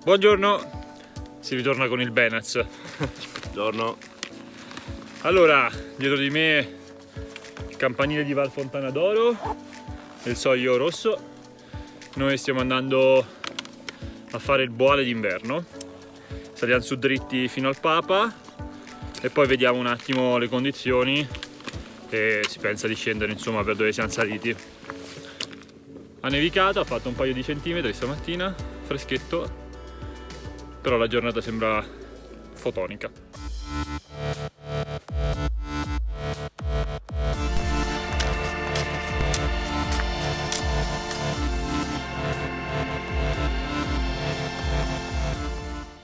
Buongiorno, si ritorna con il Benaz. Buongiorno. Allora, dietro di me il campanile di Val Fontana d'Oro, il soglio rosso. Noi stiamo andando a fare il boale d'inverno. Saliamo su dritti fino al Papa e poi vediamo un attimo le condizioni e si pensa di scendere insomma per dove siamo saliti. Ha nevicato, ha fatto un paio di centimetri stamattina, freschetto, però la giornata sembra fotonica.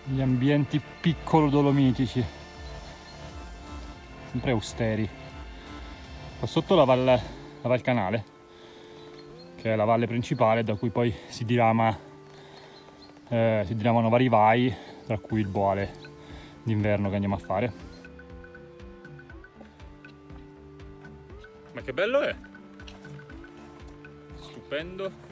Gli ambienti piccolo dolomitici, sempre austeri. Qua sotto la Val Canale, che è la valle principale da cui poi si diramano vari vai, tra cui il boale d'inverno che andiamo a fare. Ma che bello è! Stupendo!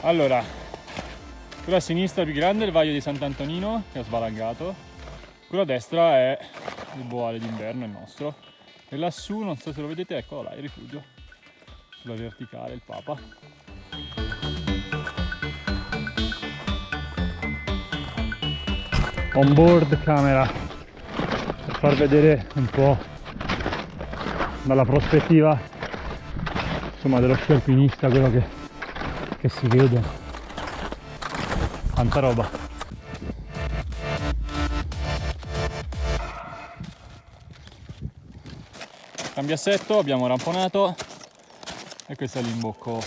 Allora, quello a sinistra più grande è il Vaglio di Sant'Antonino, che ho sbalangato. Quello a destra è il boale d'inverno, il nostro. E lassù, non so se lo vedete, eccolo là, il rifugio. Sulla verticale, il Papa. On board camera, per far vedere un po' dalla prospettiva, insomma, dello sci alpinista, quello che si vede. Tanta roba. Cambiassetto, abbiamo ramponato e questo è l'imbocco,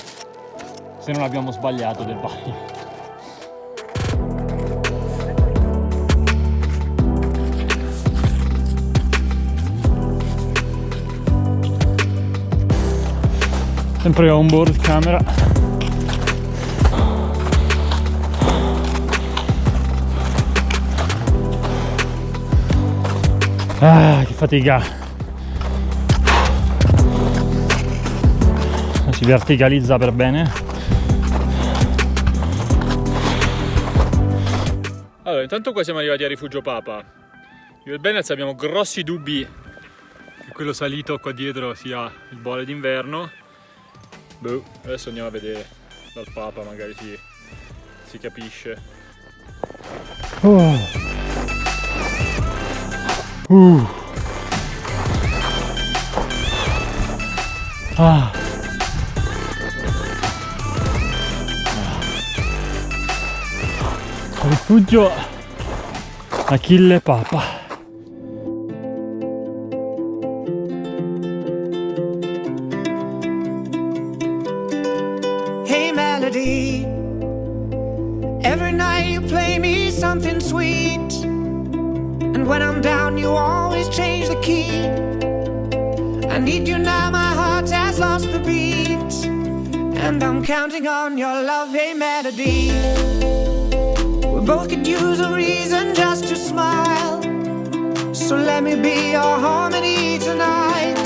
se non abbiamo sbagliato, del bagno. Sempre on board camera. Ah, che fatica! Si verticalizza per bene. Allora, intanto qua siamo arrivati a Rifugio Papa. Io e il Benaz abbiamo grossi dubbi che quello salito qua dietro sia il boale d'inverno. Boh, adesso andiamo a vedere dal Papa, magari si capisce. Ah. Rifugio Achille Papa. Hey melody, every night you play me something sweet, and when I'm down you always change the key. I need you now, my heart has lost the beat, and I'm counting on your love. Hey melody, we both could use a reason just to smile, so let me be your harmony tonight.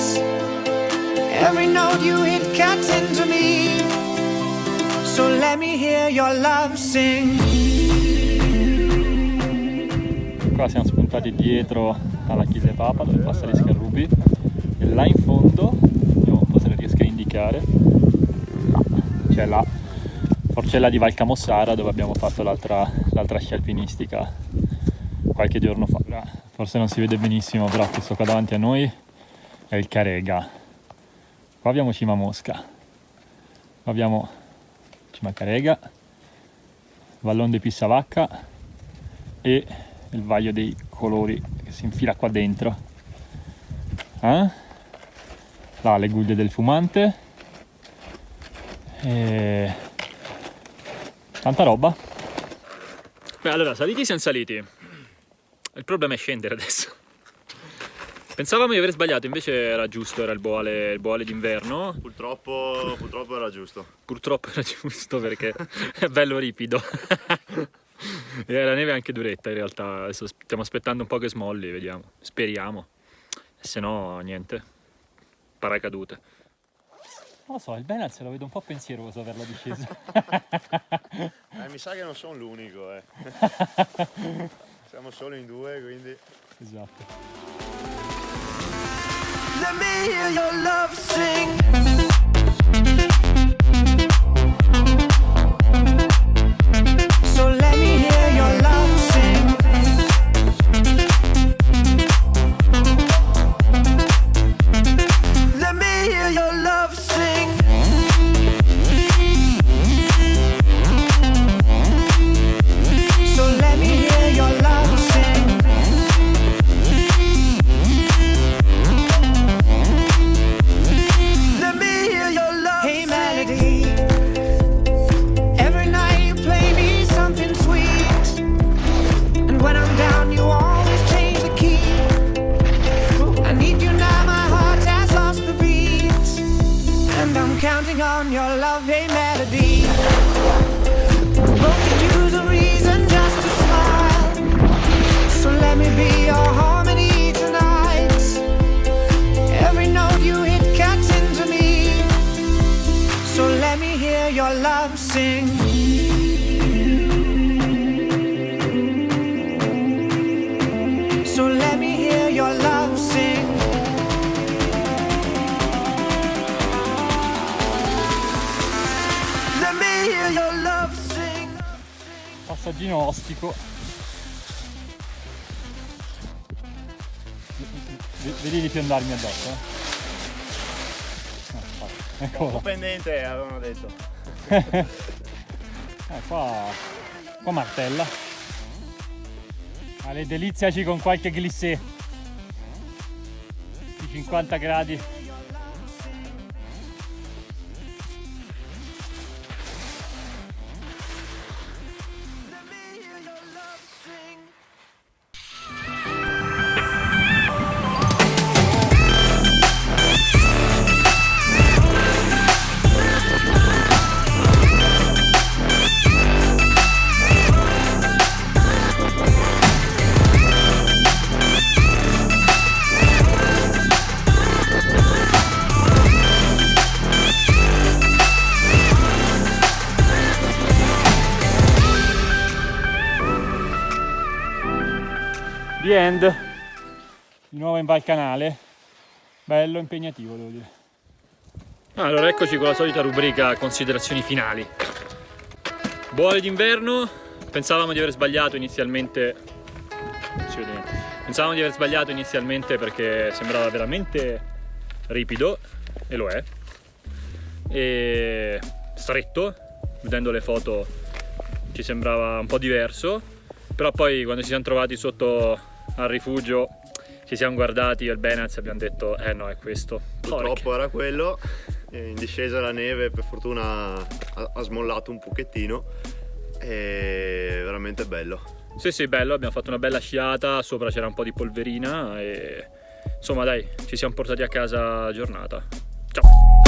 Every note you hit cuts into me, so let me hear your love sing. Qua siamo spuntati dietro all'Achille Papa, dove passa gli scarrubi, e là in fondo, vediamo un po' se le riesco a indicare, c'è la forcella di Val Camossara, dove abbiamo fatto l'altra sci alpinistica qualche giorno fa. Forse non si vede benissimo, però questo qua davanti a noi è il Carega. Qua abbiamo Cima Mosca, qua abbiamo Cima Carega, Vallon de Pissavacca e il Vaglio dei Colori che si infila qua dentro. Là le Guglie del Fumante e tanta roba. Beh, allora, saliti siamo saliti, il problema è scendere adesso. Pensavamo di aver sbagliato, invece era giusto, era il boale d'inverno. Purtroppo era giusto. Purtroppo era giusto perché è bello ripido. E la neve è anche duretta in realtà, adesso stiamo aspettando un po' che smolli, vediamo, speriamo, se no niente, paracadute. Non lo so, il Benaz lo vedo un po' pensieroso per la discesa. Mi sa che non sono l'unico, Siamo solo in due, quindi... Esatto. Let me hear your love sing. So let me hear your love sing. Let me hear your love sing. So let me hear your love sing. Let me hear your love sing. Hey melody, every night you play me something sweet, and when I'm down you always change the key. I need you now, my heart has lost the beat, and I'm counting on your love. Hey melody, both could use a reason just to smile, so let me be your harmony tonight. Every note you hit cuts into me, so let me hear your love sing. So let me hear your love sing. Let me hear your love sing. Passaggino ostico. Vedi di fiondarmi addosso, Eccolo. Un po' pendente, avevano detto. Qua martella. Ale, deliziaci con qualche glissé di 50 gradi. Let me hear your love sing. The End, di nuovo in Valcanale, bello impegnativo devo dire. Allora eccoci con la solita rubrica considerazioni finali. Buone d'inverno, pensavamo di aver sbagliato inizialmente, non si vede niente. Pensavamo di aver sbagliato inizialmente perché sembrava veramente ripido, e lo è, e stretto, vedendo le foto ci sembrava un po' diverso, però poi quando ci siamo trovati sotto al rifugio ci siamo guardati io e il Benaz e abbiamo detto no, è questo. Purtroppo era quello. In discesa la neve per fortuna ha smollato un pochettino, è veramente bello. Sì, bello, abbiamo fatto una bella sciata, sopra c'era un po' di polverina e insomma dai, ci siamo portati a casa la giornata. Ciao!